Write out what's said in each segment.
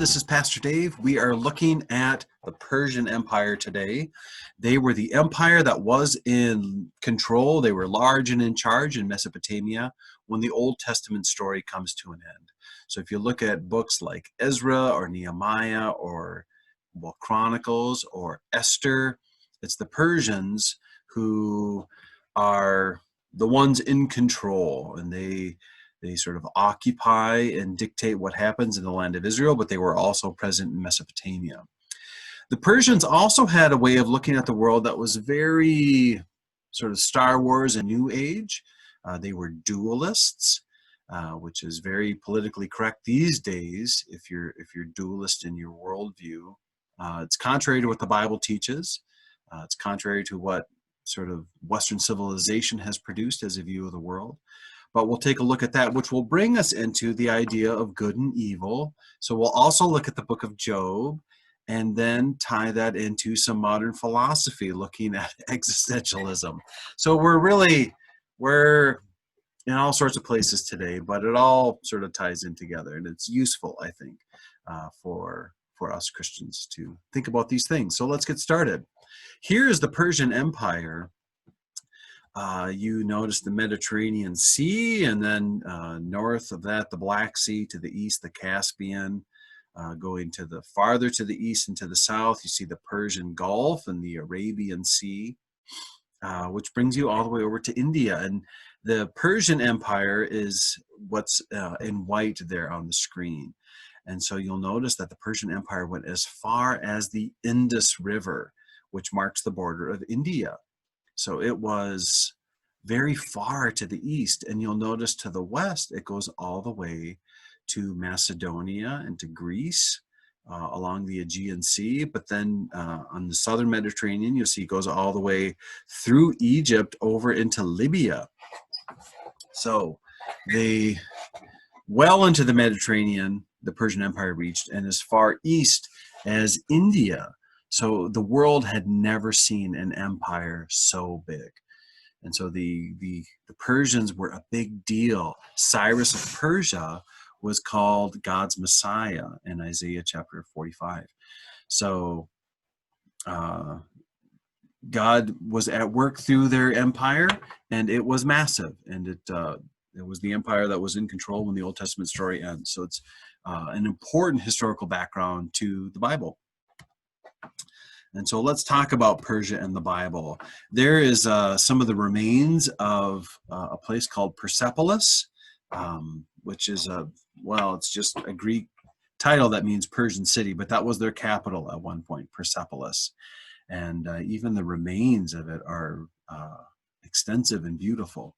This is Pastor Dave. We are looking at the Persian Empire today. They were the empire that was in control. They were large and in charge in Mesopotamia when the Old Testament story comes to an end. So if you look at books like Ezra or Nehemiah or Chronicles or Esther, it's the Persians who are the ones in control, and they sort of occupy and dictate what happens in the land of Israel, but they were also present in Mesopotamia. The Persians also had a way of looking at the world that was very sort of Star Wars and New Age. They were dualists, which is very politically correct these days if you're dualist in your worldview. It's contrary to what the Bible teaches. It's contrary to what sort of Western civilization has produced as a view of the world. But we'll take a look at that, which will bring us into the idea of good and evil. So we'll also look at the book of Job and then tie that into some modern philosophy looking at existentialism. So we're in all sorts of places today, but it all sort of ties in together, and it's useful, I think, for us Christians to think about these things. So let's get started. Here is the Persian Empire. You notice the Mediterranean Sea, and then north of that, the Black Sea, to the east, the Caspian. Going to the farther to the east and to the south, you see the Persian Gulf and the Arabian Sea, which brings you all the way over to India. And the Persian Empire is what's in white there on the screen. And so you'll notice that the Persian Empire went as far as the Indus River, which marks the border of India. So it was very far to the east, and you'll notice to the west, it goes all the way to Macedonia and to Greece along the Aegean Sea. But then on the southern Mediterranean, you'll see it goes all the way through Egypt over into Libya. So well into the Mediterranean, the Persian Empire reached, and as far east as India. So the world had never seen an empire so big. And so the Persians were a big deal. Cyrus of Persia was called God's Messiah in Isaiah chapter 45. So God was at work through their empire, and it was massive. And it was the empire that was in control when the Old Testament story ends. So it's an important historical background to the Bible. And so let's talk about Persia and the Bible. There is some of the remains of a place called Persepolis, which is it's just a Greek title that means Persian city, but that was their capital at one point, Persepolis. And even the remains of it are extensive and beautiful.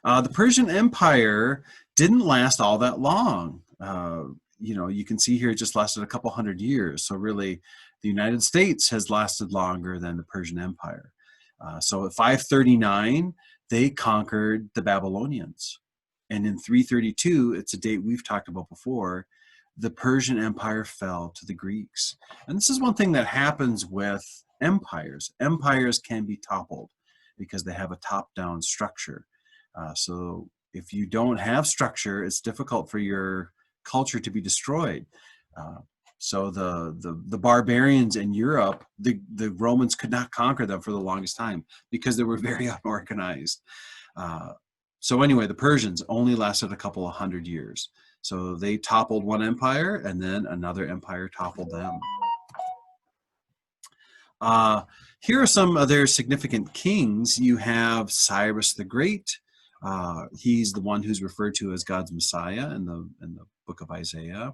The Persian Empire didn't last all that long. You can see here it just lasted a couple hundred years. So really, the United States has lasted longer than the Persian Empire. So at 539, they conquered the Babylonians. And in 332, it's a date we've talked about before, the Persian Empire fell to the Greeks. And this is one thing that happens with empires. Empires can be toppled because they have a top-down structure. So if you don't have structure, it's difficult for your culture to be destroyed. So the barbarians in Europe, the Romans could not conquer them for the longest time because they were very unorganized. So anyway, the Persians only lasted a couple of hundred years. So they toppled one empire, and then another empire toppled them. Here are some of their significant kings. You have Cyrus the Great. He's the one who's referred to as God's Messiah in the book of Isaiah.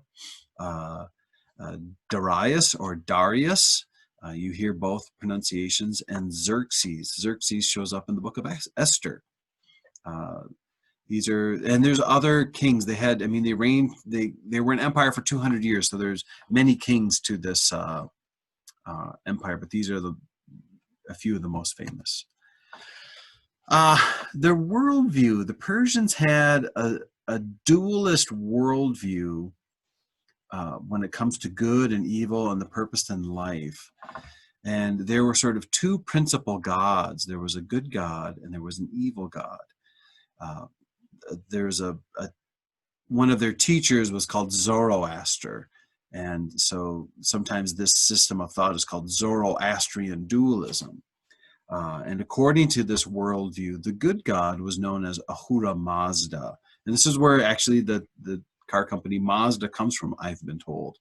Darius or Darius, you hear both pronunciations, and Xerxes. Xerxes shows up in the book of Esther. There's other kings. They reigned. They were an empire for 200 years. So there's many kings to this empire, but these are a few of the most famous. Their worldview, the Persians had a dualist worldview when it comes to good and evil and the purpose in life. And there were sort of two principal gods. There was a good God and there was an evil God. There's a one of their teachers was called Zoroaster. And so sometimes this system of thought is called Zoroastrian dualism. And according to this worldview, the good God was known as Ahura Mazda. And this is where actually the car company Mazda comes from, I've been told.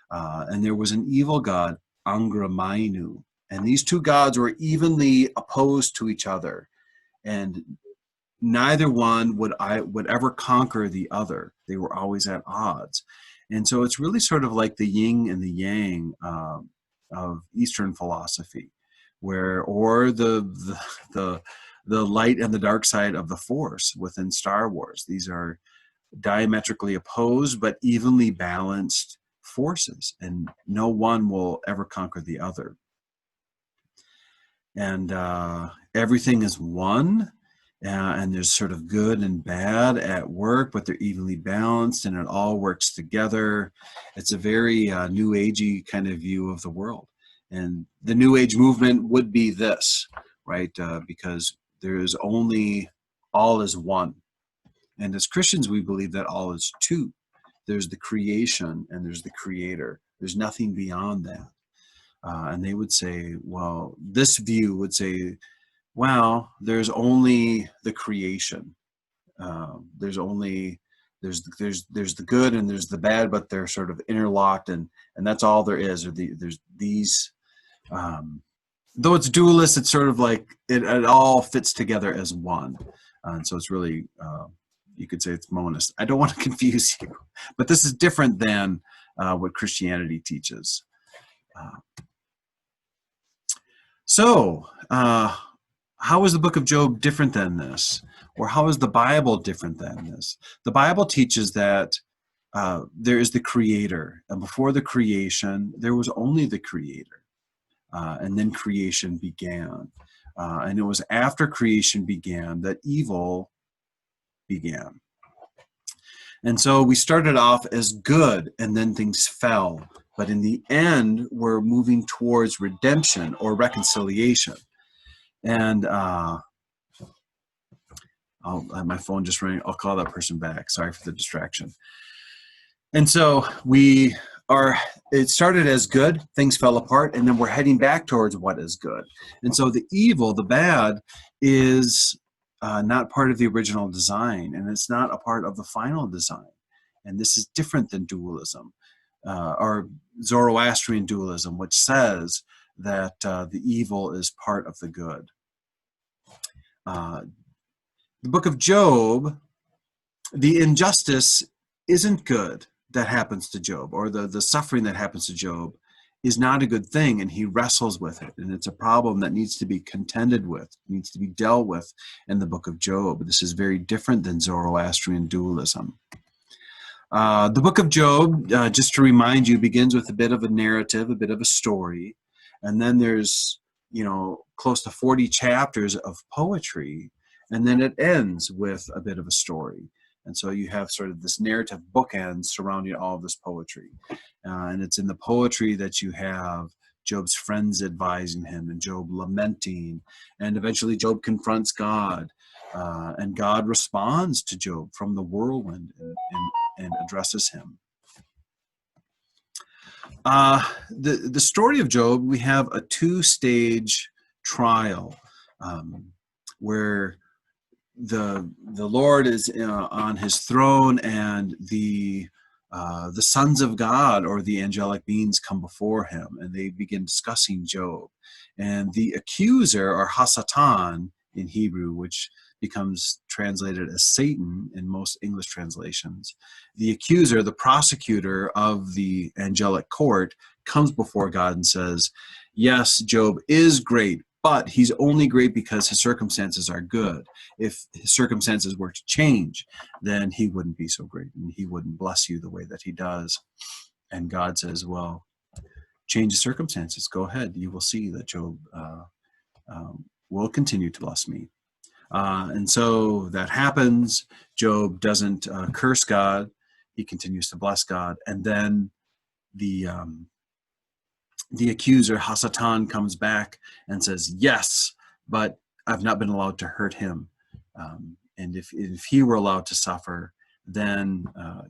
And there was an evil god, Angra Mainyu. And these two gods were evenly opposed to each other. And neither one would ever conquer the other. They were always at odds. And so it's really sort of like the yin and the yang of Eastern philosophy, or the light and the dark side of the Force within Star Wars. These are diametrically opposed but evenly balanced forces, and no one will ever conquer the other. And everything is one. And there's sort of good and bad at work, but they're evenly balanced, and it all works together. It's a very New Agey kind of view of the world. And the New Age movement would be this, right? Because there is only, all is one. And as Christians, we believe that all is two. There's the creation and there's the creator. There's nothing beyond that. And they would say, well, this view would say, well, there's only the creation. There's the good and there's the bad, but they're sort of interlocked, and that's all there is. Or there's these. Though it's dualist, it's sort of like it all fits together as one, and so it's really you could say it's monist. I don't want to confuse you, but this is different than what Christianity teaches. So. How is the book of Job different than this? Or how is the Bible different than this? The Bible teaches that there is the creator. And before the creation, there was only the creator. And then creation began. And it was after creation began that evil began. And so we started off as good, and then things fell. But in the end, we're moving towards redemption or reconciliation. And my phone just rang. I'll call that person back. Sorry for the distraction. And so it started as good, things fell apart, and then we're heading back towards what is good. And so the evil, the bad, is not part of the original design, and it's not a part of the final design. And this is different than dualism, or Zoroastrian dualism, which says that the evil is part of the good. The book of Job, the injustice isn't good that happens to Job, or the suffering that happens to Job is not a good thing, and he wrestles with it. And it's a problem that needs to be contended with, needs to be dealt with in the book of Job. This is very different than Zoroastrian dualism. The book of Job, just to remind you, begins with a bit of a narrative, a bit of a story. And then there's, close to 40 chapters of poetry. And then it ends with a bit of a story. And so you have sort of this narrative bookend surrounding all of this poetry. And it's in the poetry that you have Job's friends advising him, and Job lamenting. And eventually Job confronts God. And God responds to Job from the whirlwind and addresses him. The story of Job, we have a two-stage trial where the Lord is on his throne, and the sons of God, or the angelic beings, come before him, and they begin discussing Job. And the accuser, or Hasatan in Hebrew, which becomes translated as Satan in most English translations, the accuser, the prosecutor of the angelic court, comes before God and says, yes, Job is great, but he's only great because his circumstances are good. If his circumstances were to change, then he wouldn't be so great, and he wouldn't bless you the way that he does. And God says, well, change the circumstances. Go ahead. You will see that Job will continue to bless me. And so that happens. Job doesn't curse God. He continues to bless God. And then the accuser, Hasatan, comes back and says, yes, but I've not been allowed to hurt him. And if he were allowed to suffer, then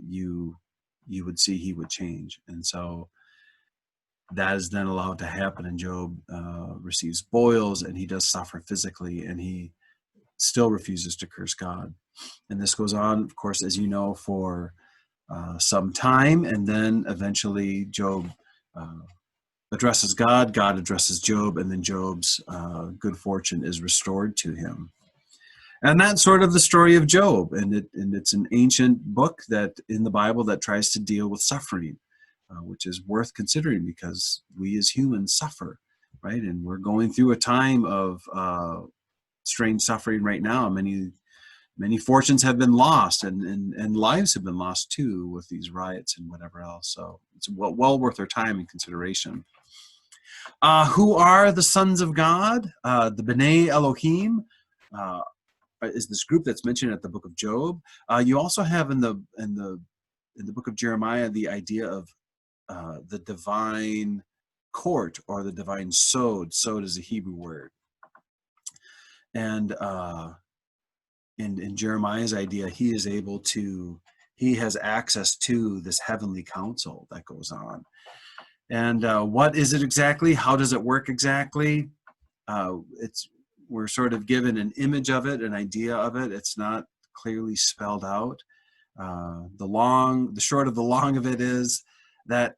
you would see he would change. And so that is then allowed to happen, and Job receives boils, and he does suffer physically, and he still refuses to curse God. And this goes on, of course, as you know, for some time, and then eventually Job addresses God, God addresses Job, and then Job's good fortune is restored to him. And that's sort of the story of Job, and it's an ancient book that in the Bible that tries to deal with suffering, which is worth considering because we as humans suffer, right? And we're going through a time of strange suffering right now. Many fortunes have been lost, and lives have been lost too with these riots and whatever else. So it's well worth our time and consideration. Who are the sons of God? The B'nai Elohim is this group that's mentioned at the book of Job. You also have in the book of Jeremiah the idea of the divine court, or the divine sod. Sod is a Hebrew word, and in Jeremiah's idea, he has access to this heavenly council that goes on. And what is it exactly? How does it work exactly? We're sort of given an image of it, an idea of it. It's not clearly spelled out. The short of the long of it is that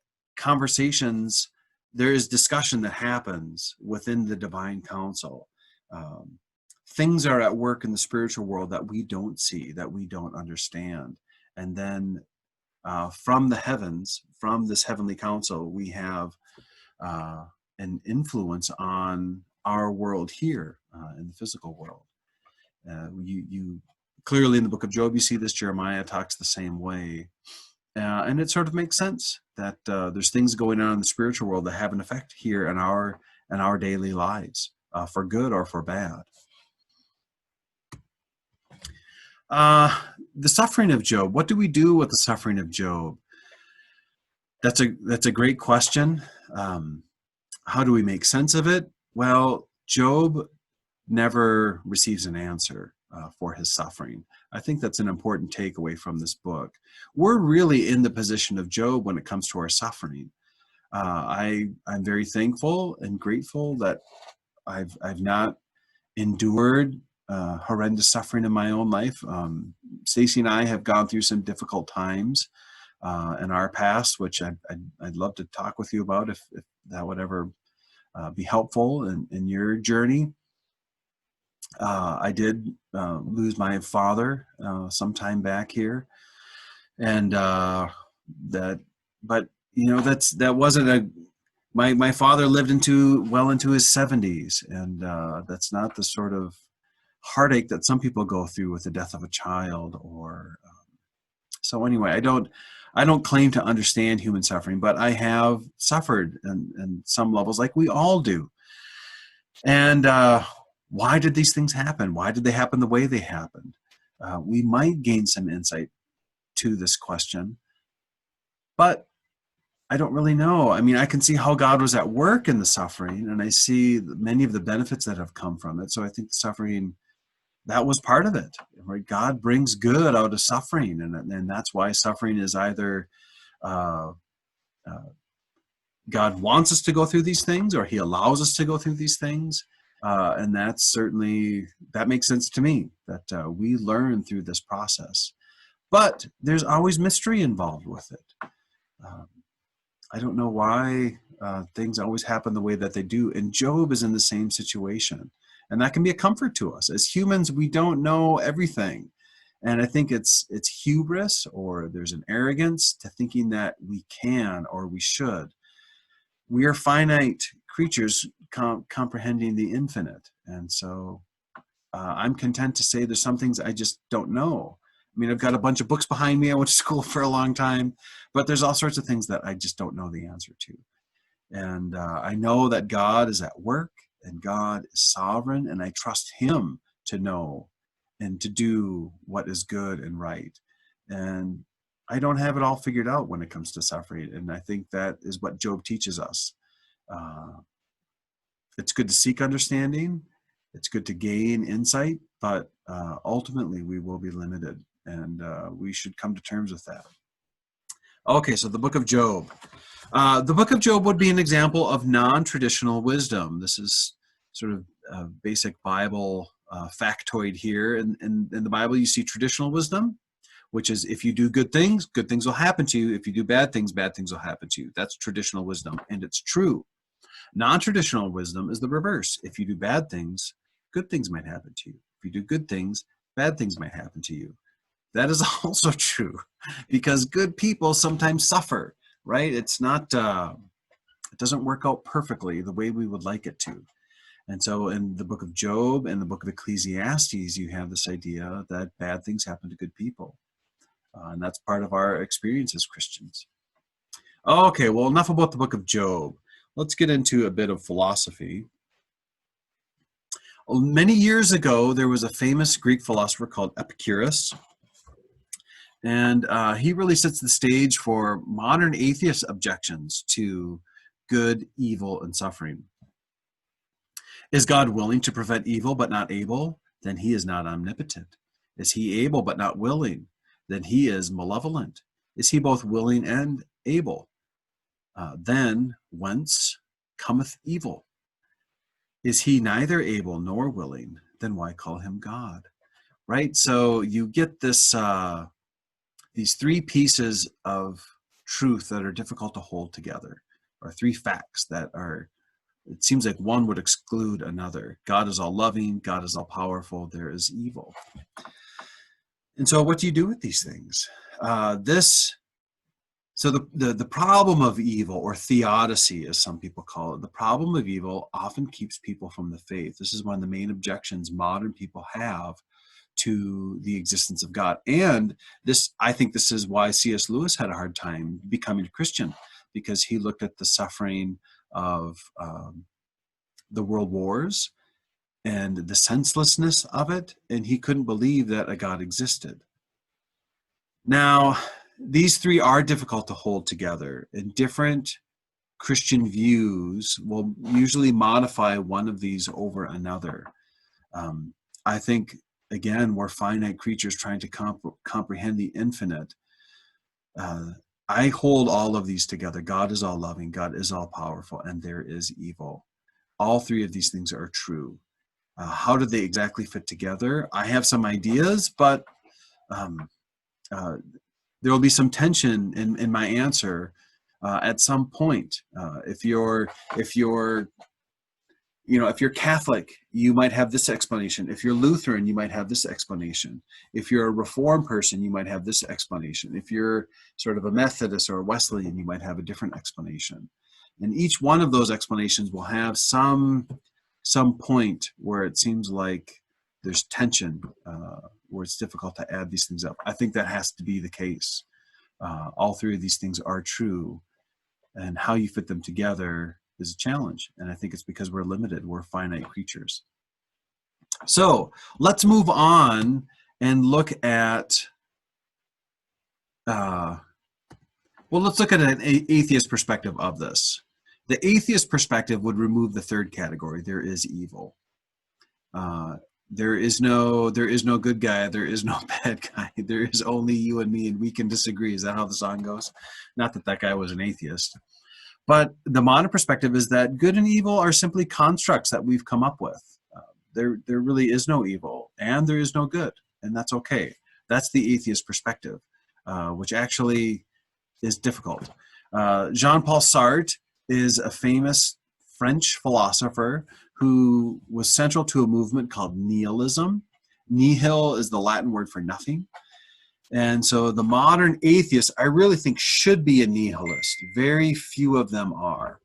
there is discussion that happens within the divine council. Things are at work in the spiritual world that we don't see, that we don't understand. And then from the heavens, from this heavenly council, we have an influence on our world here in the physical world. You clearly in the book of Job, you see this. Jeremiah talks the same way. And it sort of makes sense that there's things going on in the spiritual world that have an effect here in our daily lives, for good or for bad. The suffering of Job. What do we do with the suffering of Job? That's a great question. How do we make sense of it? Well, Job never receives an answer for his suffering. I think that's an important takeaway from this book. We're really in the position of Job when it comes to our suffering. I'm very thankful and grateful that I've not endured horrendous suffering in my own life. Stacy and I have gone through some difficult times in our past, which I'd love to talk with you about if that would ever be helpful in your journey. I did lose my father some time back here, and that wasn't my father lived well into his 70s, and that's not the sort of heartache that some people go through with the death of a child. Or so anyway, I don't claim to understand human suffering, but I have suffered in some levels, like we all do. And why did these things happen? Why did they happen the way they happened? We might gain some insight to this question, but I don't really know. I mean, I can see how God was at work in the suffering, and I see many of the benefits that have come from it. So I think the suffering, that was part of it, right? God brings good out of suffering, and that's why suffering is either God wants us to go through these things, or he allows us to go through these things. And that makes sense to me, that we learn through this process. But there's always mystery involved with it. I don't know why things always happen the way that they do. And Job is in the same situation. And that can be a comfort to us. As humans, we don't know everything. And I think it's hubris, or there's an arrogance to thinking that we can or we should. We are finite creatures comprehending the infinite. And so I'm content to say there's some things I just don't know. I mean, I've got a bunch of books behind me. I went to school for a long time, but there's all sorts of things that I just don't know the answer to. And I know that God is at work, and God is sovereign, and I trust him to know and to do what is good and right. And I don't have it all figured out when it comes to suffering. And I think that is what Job teaches us. It's good to seek understanding. It's good to gain insight, but ultimately we will be limited. and we should come to terms with that. Okay, so the book of Job. The book of Job would be an example of non-traditional wisdom. This is sort of a basic Bible factoid here. In the Bible, you see traditional wisdom, which is if you do good things will happen to you. If you do bad things will happen to you. That's traditional wisdom, and it's true. Non-traditional wisdom is the reverse. If you do bad things, good things might happen to you. If you do good things, bad things might happen to you. That is also true, because good people sometimes suffer, right? It's not, it doesn't work out perfectly the way we would like it to. And so in the book of Job and the book of Ecclesiastes, you have this idea that bad things happen to good people. And that's part of our experience as Christians. Okay, well, enough about the book of Job. Let's get into a bit of philosophy. Many years ago, there was a famous Greek philosopher called Epicurus. And he really sets the stage for modern atheist objections to good, evil, and suffering. Is God willing to prevent evil but not able? Then he is not omnipotent. Is he able but not willing? Then he is malevolent. Is he both willing and able? Then whence cometh evil? Is he neither able nor willing? Then why call him God? Right? So you get this these three pieces of truth that are difficult to hold together, or three facts that are, it seems like one would exclude another. God is all loving, God is all powerful, there is evil. And so what do you do with these things? So the problem of evil, or theodicy as some people call it, the problem of evil often keeps people from the faith. This is one of the main objections modern people have to the existence of God. And I think this is why C.S. Lewis had a hard time becoming a Christian, because he looked at the suffering of the world wars and the senselessness of it, and he couldn't believe that a God existed. Now, these three are difficult to hold together, and different Christian views will usually modify one of these over another. I think, again, we're finite creatures trying to comprehend the infinite. I hold all of these together. God is all loving, God is all powerful, and there is evil. All three of these things are true. How do they exactly fit together? I have some ideas, but there will be some tension in my answer at some point. If you're Catholic, you might have this explanation. If you're Lutheran, you might have this explanation. If you're a Reformed person, you might have this explanation. If you're sort of a Methodist or a Wesleyan, you might have a different explanation. And each one of those explanations will have some point where it seems like there's tension, where it's difficult to add these things up. I think that has to be the case. All three of these things are true, and how you fit them together is a challenge. And I think it's because we're limited. We're finite creatures. So let's move on and look at, let's look at an atheist perspective of this. The atheist perspective would remove the third category. There is evil. There is no good guy. There is no bad guy. There is only you and me, and we can disagree. Is that how the song goes? Not that guy was an atheist. But the modern perspective is that good and evil are simply constructs that we've come up with. There really is no evil, and there is no good, and that's okay. That's the atheist perspective, which actually is difficult. Jean-Paul Sartre is a famous French philosopher who was central to a movement called nihilism. Nihil is the Latin word for nothing. And so the modern atheist, I really think, should be a nihilist. Very few of them are.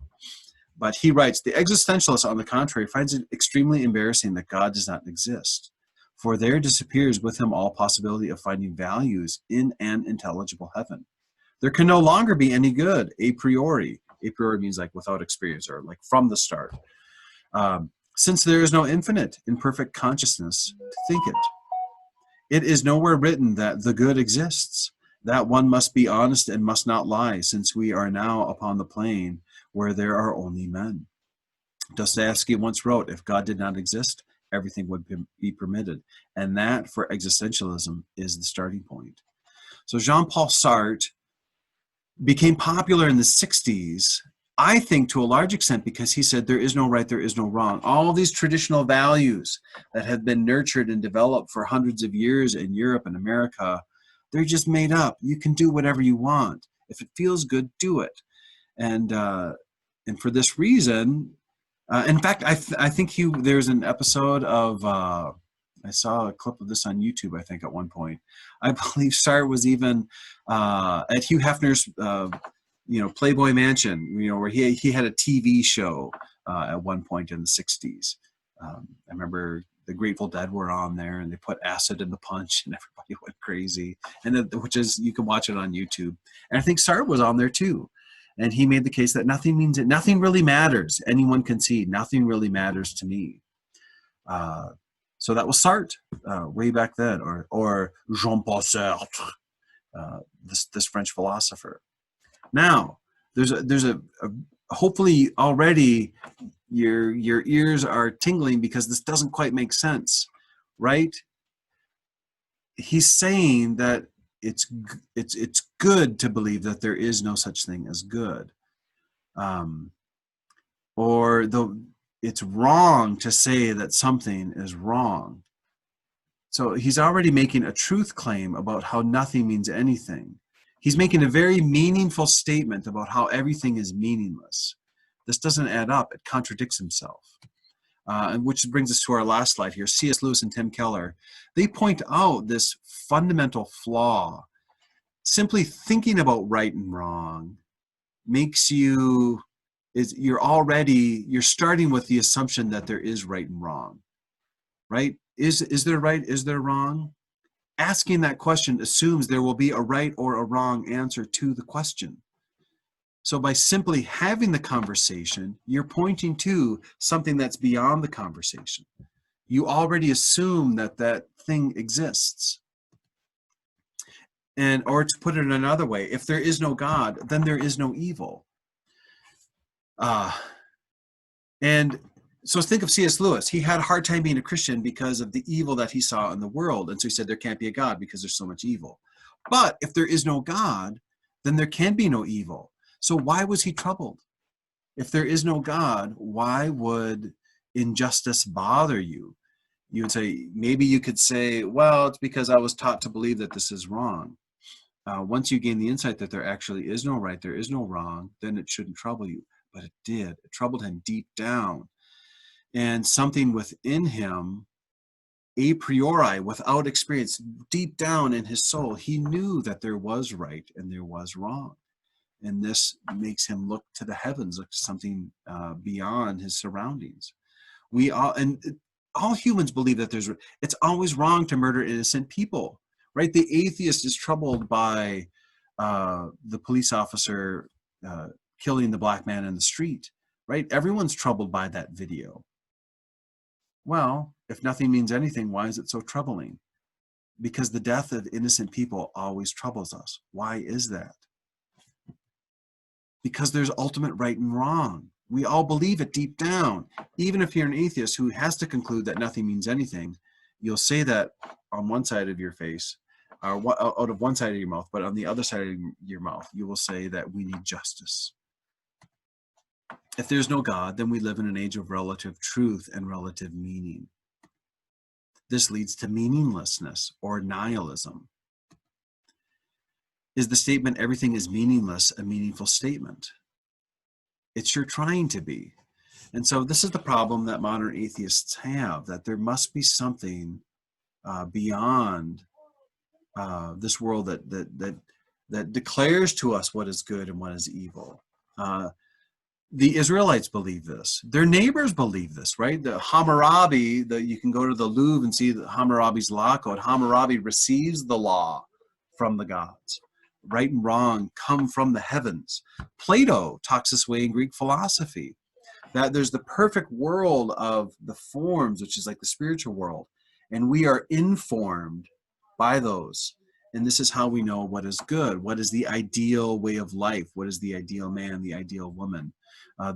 But he writes, the existentialist, on the contrary, finds it extremely embarrassing that God does not exist, for there disappears with him all possibility of finding values in an intelligible heaven. There can no longer be any good a priori. A priori means like without experience, or like from the start. Since there is no infinite in perfect consciousness to think it. It is nowhere written that the good exists, that one must be honest and must not lie, since we are now upon the plane where there are only men. Dostoevsky once wrote, if God did not exist, everything would be permitted. And that, for existentialism, is the starting point. So Jean-Paul Sartre became popular in the 60s, I think, to a large extent because he said there is no right, there is no wrong. All these traditional values that have been nurtured and developed for hundreds of years in Europe and America, they're just made up. You can do whatever you want. If it feels good, do it. And for this reason, in fact, I think there's an episode of, I saw a clip of this on YouTube, I think, at one point. I believe Sartre was even at Hugh Hefner's, Playboy Mansion, where he had a TV show at one point in the 60s. I remember the Grateful Dead were on there, and they put acid in the punch, and everybody went crazy. And you can watch it on YouTube. And I think Sartre was on there too. And he made the case that nothing really matters. Anyone can see nothing really matters to me. So that was Sartre way back then, or Jean-Paul Sartre, this French philosopher. Now, there's a hopefully already your ears are tingling because this doesn't quite make sense, right? He's saying that it's good to believe that there is no such thing as good, or though it's wrong to say that something is wrong. So he's already making a truth claim about how nothing means anything. He's making a very meaningful statement about how everything is meaningless. This doesn't add up. It contradicts himself. And which brings us to our last slide here. C.S. Lewis and Tim Keller, they point out this fundamental flaw. Simply thinking about right and wrong makes you're starting with the assumption that there is right and wrong, right? Is there right? Is there wrong? Asking that question assumes there will be a right or a wrong answer to the question. So by simply having the conversation, you're pointing to something that's beyond the conversation. You already assume that thing exists. Or to put it another way, if there is no God, then there is no evil. And so think of C.S. Lewis. He had a hard time being a Christian because of the evil that he saw in the world. And so he said there can't be a God because there's so much evil. But if there is no God, then there can be no evil. So why was he troubled? If there is no God, why would injustice bother you? You would say, maybe you could say, well, it's because I was taught to believe that this is wrong. Once you gain the insight that there actually is no right, there is no wrong, then it shouldn't trouble you. But it did. It troubled him deep down. And something within him, a priori, without experience, deep down in his soul, he knew that there was right and there was wrong. And this makes him look to the heavens, look to something beyond his surroundings. All humans believe that it's always wrong to murder innocent people, right? The atheist is troubled by the police officer killing the black man in the street, right? Everyone's troubled by that video. Well, if nothing means anything, why is it so troubling? Because the death of innocent people always troubles us. Why is that? Because there's ultimate right and wrong. We all believe it deep down. Even if you're an atheist who has to conclude that nothing means anything, you'll say that on one side of your face, or out of one side of your mouth, but on the other side of your mouth, you will say that we need justice. If there's no God, then we live in an age of relative truth and relative meaning. This leads to meaninglessness or nihilism. Is the statement, everything is meaningless, a meaningful statement? It sure trying to be. And so this is the problem that modern atheists have, that there must be something beyond this world that declares to us what is good and what is evil. The Israelites believe this. Their neighbors believe this, right? The Hammurabi, you can go to the Louvre and see the Hammurabi's law code. Hammurabi receives the law from the gods. Right and wrong come from the heavens. Plato talks this way in Greek philosophy, that there's the perfect world of the forms, which is like the spiritual world, and we are informed by those. And this is how we know what is good, what is the ideal way of life, what is the ideal man, the ideal woman.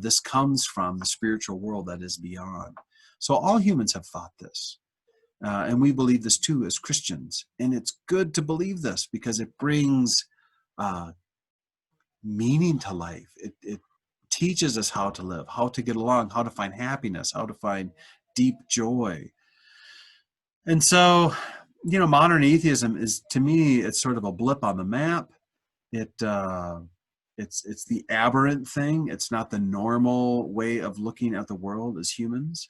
This comes from the spiritual world that is beyond. So all humans have thought this. And we believe this too as Christians. And it's good to believe this because it brings meaning to life. It teaches us how to live, how to get along, how to find happiness, how to find deep joy. And so, modern atheism is, to me, it's sort of a blip on the map. It's the aberrant thing. It's not the normal way of looking at the world as humans.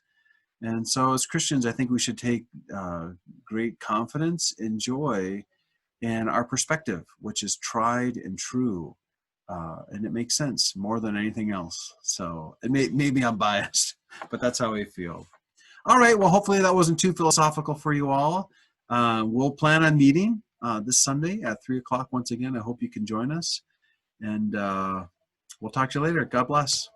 And so as Christians, I think we should take great confidence and joy in our perspective, which is tried and true. And it makes sense more than anything else. So maybe I'm biased, but that's how I feel. All right, well, hopefully that wasn't too philosophical for you all. We'll plan on meeting this Sunday at 3 o'clock once again. I hope you can join us. And we'll talk to you later. God bless.